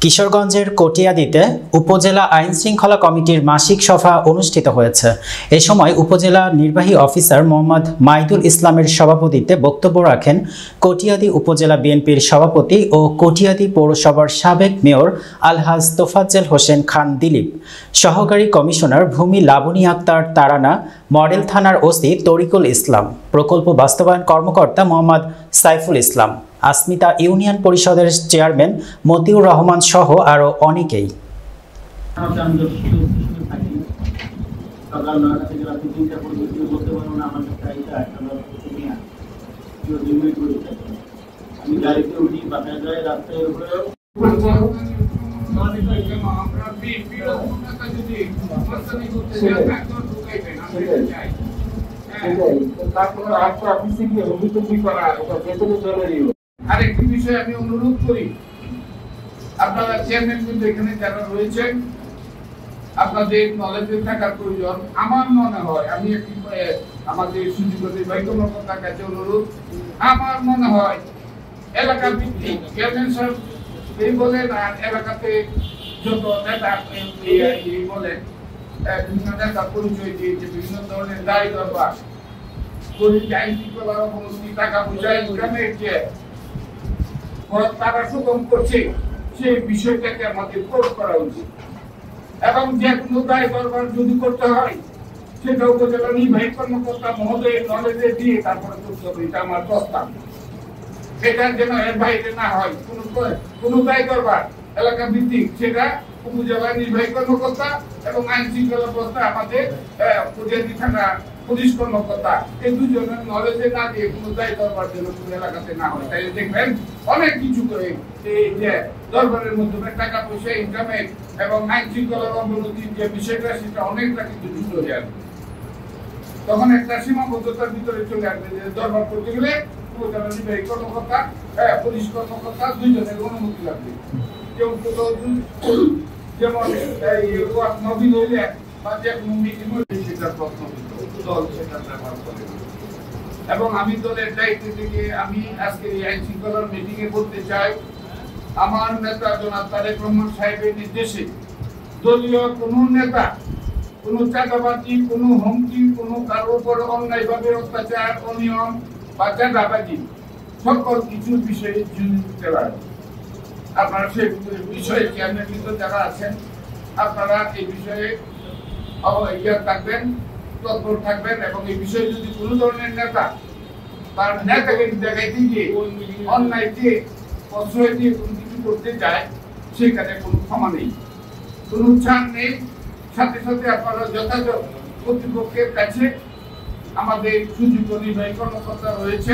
কিশোরগঞ্জের কটিয়াদীতে উপজেলা আইন শৃঙ্খলা কমিটির মাসিক সভা অনুষ্ঠিত হয়েছে। এ সময় উপজেলা নির্বাহী অফিসার মোহাম্মদ মাইদুল ইসলামের সভাপতিত্বে বক্তব্য রাখেন কটিয়াদী উপজেলা বিএনপির সভাপতি ও কটিয়াদী পৌরসভার সাবেক মেয়র আলহাজ তোফাজ্জল হোসেন খান দিলীপ, সহকারী কমিশনার ভূমি লাবণী আক্তার তারানা, মডেল থানার ওসি তরিকুল ইসলাম, প্রকল্প বাস্তবায়ন কর্মকর্তা মোহাম্মদ সাইফুল ইসলাম, আসমিতা ইউনিয়ন পরিষদের চেয়ারম্যান মতিউর রহমান সহ আরো অনেকেই। আরেকটি বিষয় আমি অনুরোধ করি, আপনারা চেয়ারম্যান কিন্তু এখানে যারা রয়েছেন আপনাদের নলেজে থাকার প্রয়োজন। আমার মনে হয় আমি আমাদের সুযোগের বৈকল্পতার কাছে অনুরোধ, আমার মনে হয় এলাকা ভিত্তিক চেয়ারম্যান সাহেব এই বলেন আর এলাকাতে যত নেতা বলেন বিভিন্ন নেতা পরিচয় দিয়েছে, বিভিন্ন ধরনের দায়ী দরবার আইন শৃঙ্খলার অবনতি, টাকা পয়সা ইনকামের যে তারা সুগম করছে সেই বিষয়টাকে আমাদের প্রয়োগ করা উচিত এবং যে কোনো দায় দরবার যদি করতে হয় সেটা উপজেলা নির্বাহী কর্মকর্তা মহোদয়ের নলেজে দিয়ে তারপরে করতে হবে। এটা আমার প্রস্তাব। এটা যেন এর বাইরে না হয় কোনো দায় দরবার এলাকা ভিত্তিক, সেটা উপজেলা নির্বাহী কর্মকর্তা এবং আইন শৃঙ্খলা ব্যবস্থা আমাদের উপজেলা থানা পুলিশ কর্মকর্তা এই দুজনের নলেজে না দিয়ে কোনো দায় দরবার যেন কোনো এলাকাতে না হয়। তাই দেখবেন অনেক কিছু করে এই যে দরবারের মাধ্যমে টাকা পয়সা ইনকামের এবং আইন শৃঙ্খলার অবনতির যে বিষয়টা সেটা অনেকটা কিন্তু যুক্ত হয়ে আসবে। তখন একটা সীমাবদ্ধতার ভিতরে চলে আসবে যে দরবার করতে গেলে উপজেলা নির্বাহী কর্মকর্তা পুলিশ কর্মকর্তা দুইজনের অনুমতি লাগবে। যেমন নবীন হইলে বা যে কোনো মিটিং হইলে সেটার প্রশ্ন দল সেটা ব্যবহার করে। এবং আমি দলের দায়িত্ব থেকে আমি আজকে এই আইন শৃঙ্খলার মিটিং এ বলতে চাই, আমার নেতা জনাব তারেক রহমান সাহেবের নির্দেশে দলীয় কোন নেতা কোন চাঁদাবাজি, কোন হুমকি, কোন কারোর উপর অন্যায়ভাবে অত্যাচার, অনিয়ম বা চাঁদাবাজি সকল কিছু বিষয়ে দিতে পারে। আপনারা সেই বিষয়ে চেয়ারম্যান যারা আছেন আপনারা এই বিষয়ে থাকবেন, তৎপর থাকবেন এবং এই বিষয়ে যদি কোনো ধরনের নেতা তার নেতাকে দেখাইতে গিয়ে অন্যায় দিয়ে প্রশ্রয় দিয়ে কোনো কিছু করতে চায় সেখানে কোনো ক্ষমা নেই, কোনো ছাড় নেই। সাথে সাথে আপনারা যথাযথ কর্তৃপক্ষের কাছে আমাদের সুযোগ্য নির্বাহী কর্মকর্তা রয়েছে